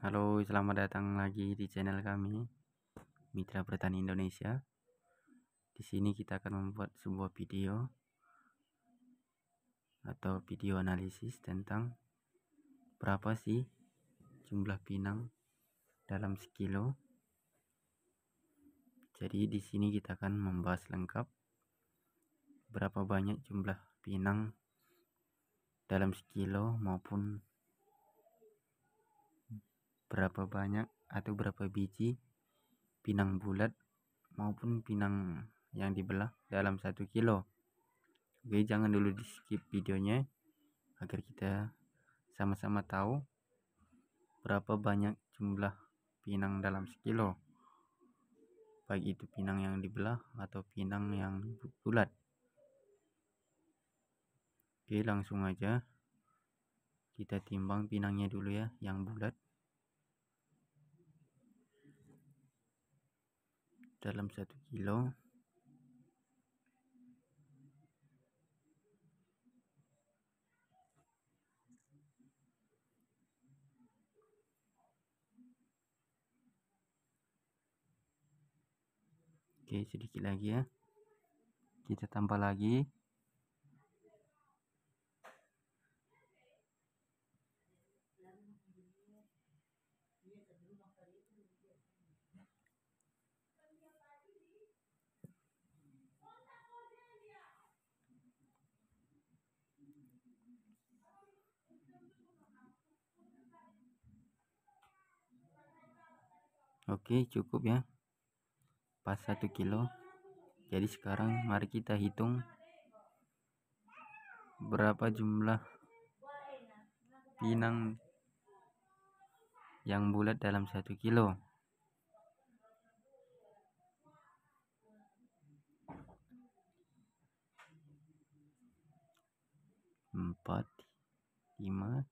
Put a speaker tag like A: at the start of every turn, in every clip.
A: Halo, selamat datang lagi di channel kami, Mitra Petani Indonesia. Di sini kita akan membuat sebuah video atau video analisis tentang berapa sih jumlah pinang dalam sekilo. Jadi di sini kita akan membahas lengkap berapa banyak jumlah pinang dalam sekilo maupun berapa banyak atau berapa biji pinang bulat maupun pinang yang dibelah dalam 1 kilo. Oke, jangan dulu di skip videonya agar kita sama-sama tahu berapa banyak jumlah pinang dalam sekilo, baik itu pinang yang dibelah atau pinang yang bulat. Oke, langsung aja kita timbang pinangnya dulu ya, yang bulat dalam 1 kilo. Oke, sedikit lagi ya, kita tambah lagi. Oke, cukup ya, pas 1 kilo. Jadi sekarang mari kita hitung berapa jumlah pinang yang bulat dalam 1 kilo. 4, 5,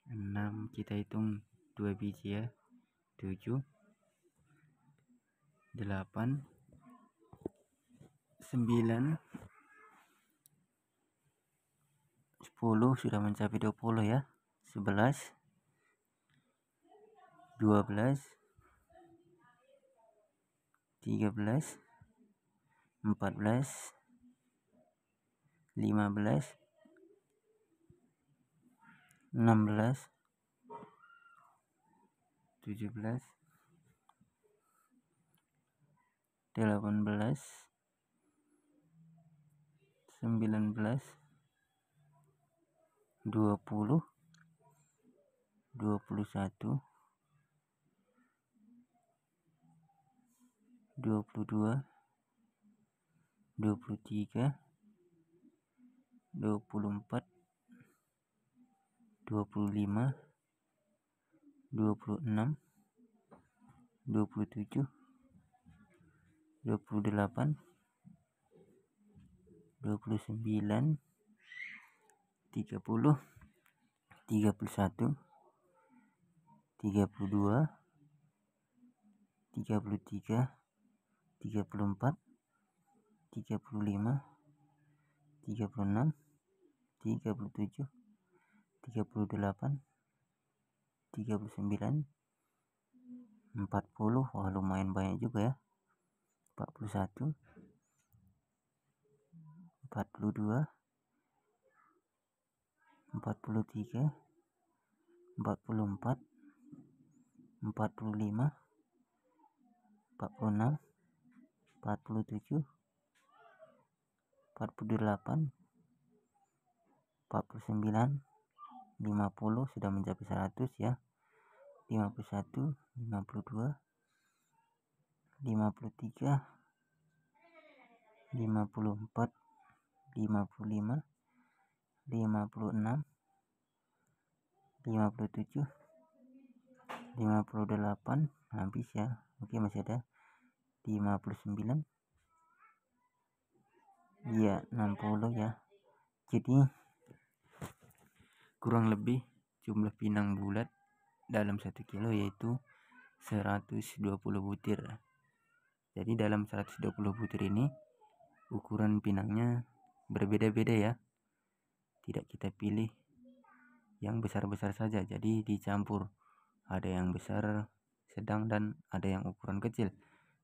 A: 6, kita hitung 2 biji ya, 7, 8, 9, 10, sudah mencapai 20 ya, 11, 12, 13, 14, 15, 16, 17, 18, 19, 20, 21, 22, 23, 24, 25, 26, 27, 28, 29, 30, 31, 32, 33, 34, 35, 36, 37, 38, 39, 40. Wah, lumayan banyak juga ya. 41, 42, 43, 44, 45, 46, 47, 48, 49, 50, sudah mencapai 100 ya. 51, 52, 53, 54, 55, 56, 57, 58, habis ya. Oke, masih ada 59, iya 60 ya. Jadi kurang lebih jumlah pinang bulat dalam 1 kilo yaitu 120 butir. Jadi dalam 120 butir ini ukuran pinangnya berbeda-beda ya, tidak kita pilih yang besar-besar saja, jadi dicampur, ada yang besar, sedang, dan ada yang ukuran kecil.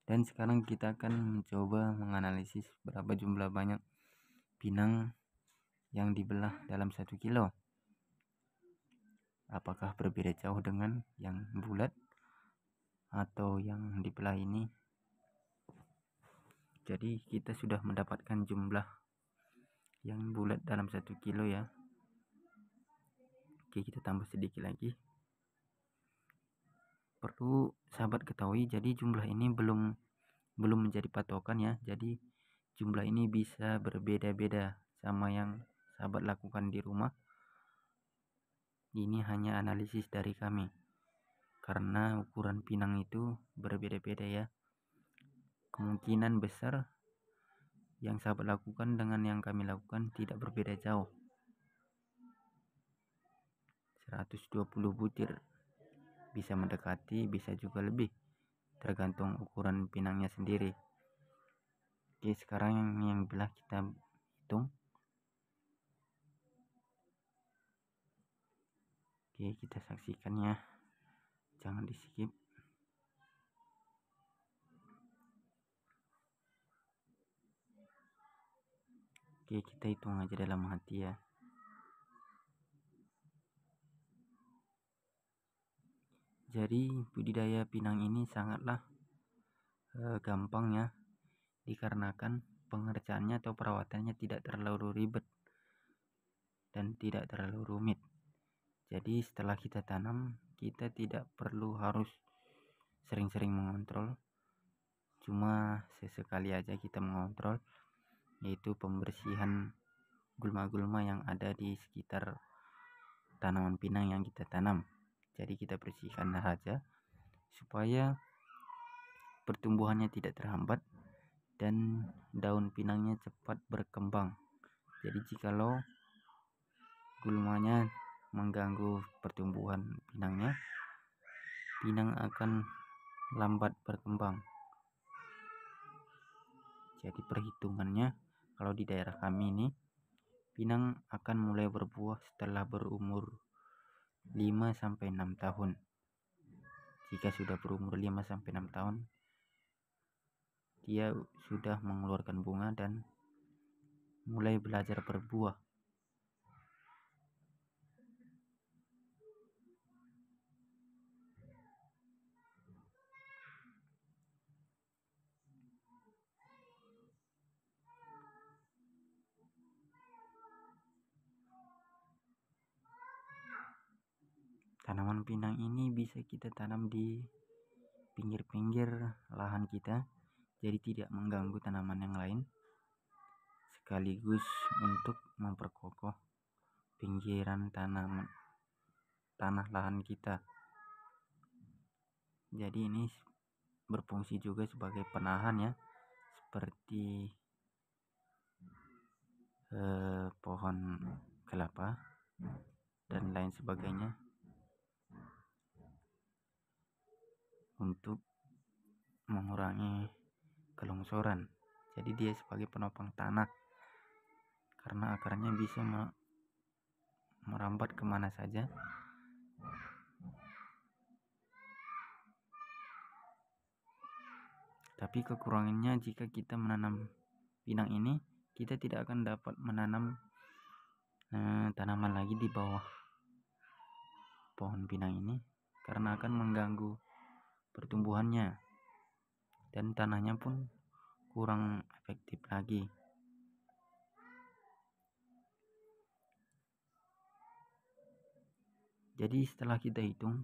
A: Dan sekarang kita akan mencoba menganalisis berapa jumlah banyak pinang yang dibelah dalam 1 kilo. Apakah berbeda jauh dengan yang bulat atau yang dibelah ini? Jadi kita sudah mendapatkan jumlah yang bulat dalam 1 kilo ya. Oke, kita tambah sedikit lagi. Perlu sahabat ketahui, jadi jumlah ini belum menjadi patokan ya. Jadi jumlah ini bisa berbeda-beda sama yang sahabat lakukan di rumah. Ini hanya analisis dari kami, karena ukuran pinang itu berbeda-beda ya. Kemungkinan besar yang sahabat lakukan dengan yang kami lakukan tidak berbeda jauh. 120 butir, bisa mendekati, bisa juga lebih, tergantung ukuran pinangnya sendiri. Oke, sekarang yang belah kita hitung. Oke, kita saksikan ya, jangan di skip. Oke, kita hitung aja dalam hati ya. Jadi budidaya pinang ini sangatlah gampang ya, dikarenakan pengerjaannya atau perawatannya tidak terlalu ribet dan tidak terlalu rumit. Jadi setelah kita tanam, kita tidak perlu harus sering-sering mengontrol, cuma sesekali aja kita mengontrol, yaitu pembersihan gulma-gulma yang ada di sekitar tanaman pinang yang kita tanam. Jadi kita bersihkan saja supaya pertumbuhannya tidak terhambat dan daun pinangnya cepat berkembang. Jadi jikalau gulmanya mengganggu pertumbuhan pinangnya, pinang akan lambat berkembang. Jadi perhitungannya, kalau di daerah kami ini, pinang akan mulai berbuah setelah berumur 5-6 tahun. Jika sudah berumur 5-6 tahun, dia sudah mengeluarkan bunga dan mulai belajar berbuah. Tanaman pinang ini bisa kita tanam di pinggir-pinggir lahan kita, jadi tidak mengganggu tanaman yang lain, sekaligus untuk memperkokoh pinggiran tanah lahan kita. Jadi ini berfungsi juga sebagai penahan ya, seperti pohon kelapa dan lain sebagainya, untuk mengurangi kelongsoran. Jadi dia sebagai penopang tanah, karena akarnya bisa merambat kemana saja. Tapi kekurangannya, jika kita menanam pinang ini, kita tidak akan dapat menanam tanaman lagi di bawah pohon pinang ini, karena akan mengganggu pertumbuhannya dan tanahnya pun kurang efektif lagi. Jadi setelah kita hitung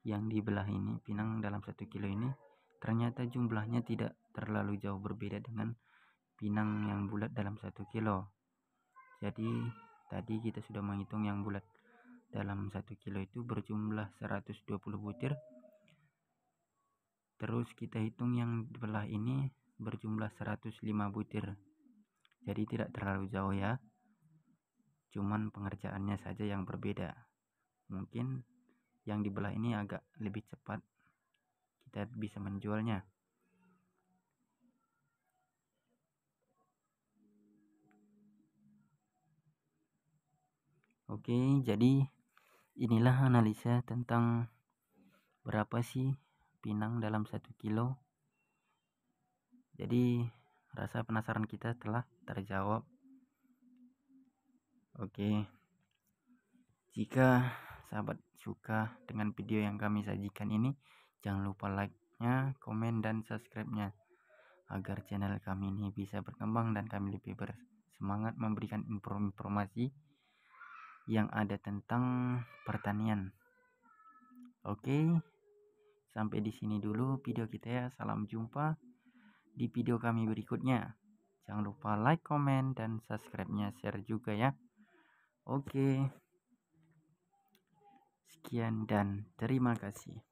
A: yang dibelah ini, pinang dalam 1 kilo ini, ternyata jumlahnya tidak terlalu jauh berbeda dengan pinang yang bulat dalam 1 kilo. Jadi tadi kita sudah menghitung yang bulat dalam 1 kilo itu berjumlah 120 butir. Terus kita hitung yang dibelah ini berjumlah 105 butir. Jadi tidak terlalu jauh ya, cuman pengerjaannya saja yang berbeda. Mungkin yang dibelah ini agak lebih cepat kita bisa menjualnya. Oke, jadi Inilah analisa tentang berapa sih pinang dalam 1 kilo. Jadi rasa penasaran kita telah terjawab. Oke, jika sahabat suka dengan video yang kami sajikan ini, jangan lupa like-nya, komen, dan subscribe-nya agar channel kami ini bisa berkembang dan kami lebih bersemangat memberikan informasi yang ada tentang pertanian. Oke, sampai di sini dulu video kita ya. Salam jumpa di video kami berikutnya. Jangan lupa like, komen, dan subscribe-nya, share juga ya. Oke, sekian dan terima kasih.